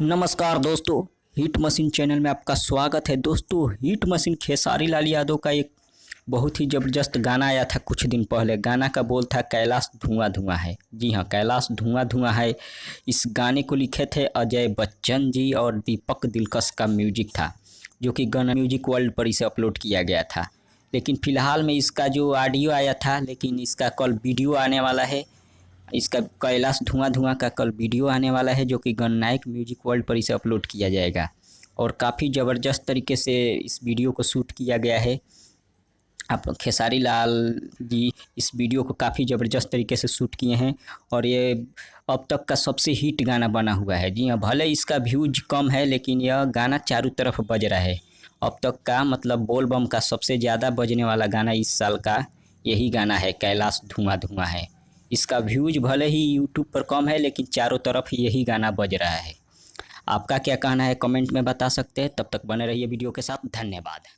नमस्कार दोस्तों, hit machine channel में आपका स्वागत है। दोस्तों, हिट मशीन खेसारी लाल यादव का एक बहुत ही ज़बरदस्त गाना आया था कुछ दिन पहले। गाना का बोल था कैलाश धुआं धुआं है। जी हाँ, कैलाश धुआं धुआं है। इस गाने को लिखे थे अजय बच्चन जी और दीपक दिलकश का म्यूजिक था, जो कि गाना म्यूजिक वर्ल्ड पर इसे अपलोड किया गया था। लेकिन फ़िलहाल में इसका जो ऑडियो आया था, लेकिन इसका कल वीडियो आने वाला है। इसका कैलाश धुआं धुआं का कल वीडियो आने वाला है, जो कि गणनायक म्यूजिक वर्ल्ड पर इसे अपलोड किया जाएगा। और काफ़ी ज़बरदस्त तरीके से इस वीडियो को शूट किया गया है। आप खेसारी लाल जी इस वीडियो को काफ़ी ज़बरदस्त तरीके से शूट किए हैं और ये अब तक का सबसे हिट गाना बना हुआ है। जी हाँ, भले इसका व्यूज कम है, लेकिन यह गाना चारों तरफ बज रहा है। अब तक का मतलब बोल बम का सबसे ज़्यादा बजने वाला गाना इस साल का यही गाना है, कैलाश धुआं धुआं है। इसका व्यूज भले ही यूट्यूब पर कम है, लेकिन चारों तरफ यही गाना बज रहा है। आपका क्या कहना है कमेंट में बता सकते हैं। तब तक बने रहिए वीडियो के साथ। धन्यवाद।